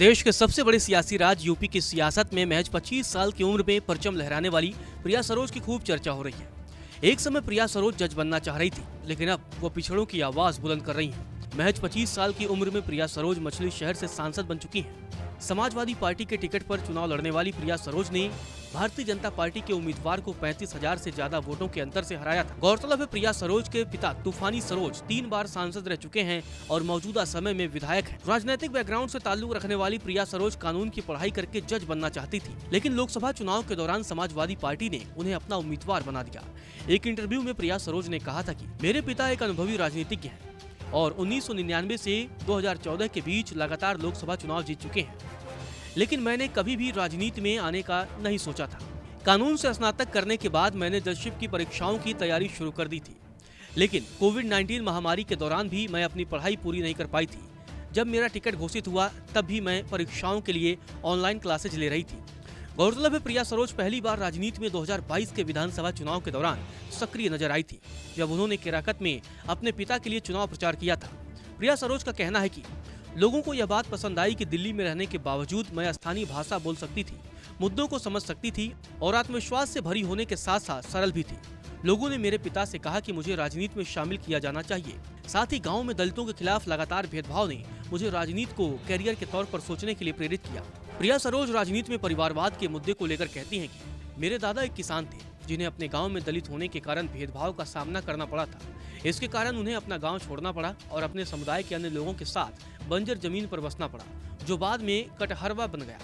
देश के सबसे बड़े सियासी राज्य यूपी की सियासत में महज 25 साल की उम्र में परचम लहराने वाली प्रिया सरोज की खूब चर्चा हो रही है। एक समय प्रिया सरोज जज बनना चाह रही थी, लेकिन अब वो पिछड़ों की आवाज बुलंद कर रही हैं। महज 25 साल की उम्र में प्रिया सरोज मछली शहर से सांसद बन चुकी हैं। समाजवादी पार्टी के टिकट पर चुनाव लड़ने वाली प्रिया सरोज ने भारतीय जनता पार्टी के उम्मीदवार को 35,000 से ज्यादा वोटों के अंतर से हराया था। गौरतलब है, प्रिया सरोज के पिता तूफानी सरोज 3 बार सांसद रह चुके हैं और मौजूदा समय में विधायक हैं। राजनीतिक बैकग्राउंड से ताल्लुक रखने वाली प्रिया सरोज कानून की पढ़ाई करके जज बनना चाहती थी, लेकिन लोकसभा चुनाव के दौरान समाजवादी पार्टी ने उन्हें अपना उम्मीदवार बना दिया। एक इंटरव्यू में प्रिया सरोज ने कहा था कि मेरे पिता एक अनुभवी राजनीतिज्ञ हैं और 1999 से 2014 के बीच लगातार लोकसभा चुनाव जीत चुके हैं, लेकिन मैंने कभी भी राजनीति में आने का नहीं सोचा था। कानून से स्नातक करने के बाद मैंने जजशिप की परीक्षाओं की तैयारी शुरू कर दी थी, लेकिन कोविड-19 महामारी के दौरान भी मैं अपनी पढ़ाई पूरी नहीं कर पाई थी। जब मेरा टिकट घोषित हुआ तब भी मैं परीक्षाओं के लिए ऑनलाइन क्लासेज ले रही थी। गौरतलब है, प्रिया सरोज पहली बार राजनीति में 2022 के विधानसभा चुनाव के दौरान सक्रिय नजर आई थी, जब उन्होंने केराकत में अपने पिता के लिए चुनाव प्रचार किया था। प्रिया सरोज का कहना है कि लोगों को यह बात पसंद आई कि दिल्ली में रहने के बावजूद मैं स्थानीय भाषा बोल सकती थी, मुद्दों को समझ सकती थी और आत्मविश्वास से भरी होने के साथ साथ सरल भी थी। लोगों ने मेरे पिता से कहा कि मुझे राजनीति में शामिल किया जाना चाहिए। साथ ही गांव में दलितों के खिलाफ लगातार भेदभाव ने मुझे राजनीति को कैरियर के तौर पर सोचने के लिए प्रेरित किया। प्रिया सरोज राजनीति में परिवारवाद के मुद्दे को लेकर कहती हैं कि मेरे दादा एक किसान थे, जिन्हें अपने गांव में दलित होने के कारण भेदभाव का सामना करना पड़ा था। इसके कारण उन्हें अपना गांव छोड़ना पड़ा और अपने समुदाय के अन्य लोगों के साथ बंजर जमीन पर बसना पड़ा, जो बाद में कटहरवा बन गया,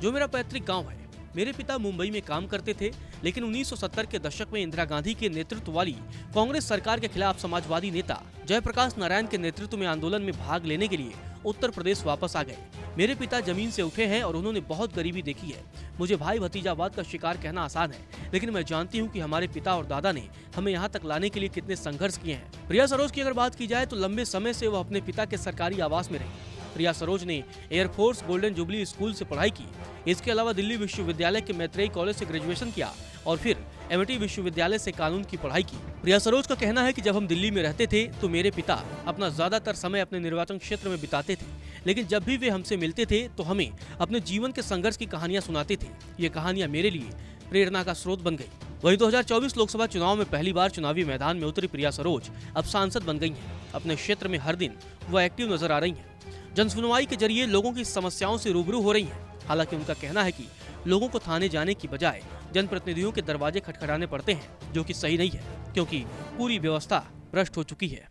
जो मेरा पैतृक गांव है। मेरे पिता मुंबई में काम करते थे, लेकिन 1970 के दशक में इंदिरा गांधी के नेतृत्व वाली कांग्रेस सरकार के खिलाफ समाजवादी नेता जयप्रकाश नारायण के नेतृत्व में आंदोलन में भाग लेने के लिए उत्तर प्रदेश वापस आ गए। मेरे पिता जमीन से उठे हैं और उन्होंने बहुत गरीबी देखी है। मुझे भाई भतीजावाद का शिकार कहना आसान है, लेकिन मैं जानती हूँ कि हमारे पिता और दादा ने हमें यहाँ तक लाने के लिए कितने संघर्ष किए हैं। प्रिया सरोज की अगर बात की जाए तो लंबे समय से वह अपने पिता के सरकारी आवास में रही। प्रिया सरोज ने एयरफोर्स गोल्डन जुबली स्कूल से पढ़ाई की। इसके अलावा दिल्ली विश्वविद्यालय के मैत्रेयी कॉलेज से ग्रेजुएशन किया और फिर एमिटी विश्वविद्यालय से कानून की पढ़ाई की। प्रिया सरोज का कहना है कि जब हम दिल्ली में रहते थे तो मेरे पिता अपना ज्यादातर समय अपने निर्वाचन क्षेत्र में बिताते थे, लेकिन जब भी वे हमसे मिलते थे तो हमें अपने जीवन के संघर्ष की कहानियां सुनाते थे। ये कहानियां मेरे लिए प्रेरणा का स्रोत बन गई। वहीं 2024 लोकसभा चुनाव में पहली बार चुनावी मैदान में उतरी प्रिया सरोज अब सांसद बन गई हैं। अपने क्षेत्र में हर दिन वो एक्टिव नजर आ रही हैं। जनसुनवाई के जरिए लोगों की समस्याओं से रूबरू हो रही हैं। हालांकि उनका कहना है कि लोगों को थाने जाने की बजाय जनप्रतिनिधियों के दरवाजे खटखटाने पड़ते हैं, जो कि सही नहीं है, क्योंकि पूरी व्यवस्था भ्रष्ट हो चुकी है।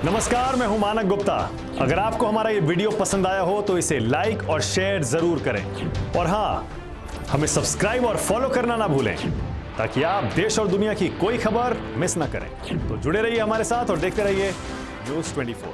नमस्कार, मैं हूं मानक गुप्ता। अगर आपको हमारा ये वीडियो पसंद आया हो तो इसे लाइक और शेयर जरूर करें, और हाँ, हमें सब्सक्राइब और फॉलो करना ना भूलें, ताकि आप देश और दुनिया की कोई खबर मिस ना करें। तो जुड़े रहिए हमारे साथ और देखते रहिए News 24।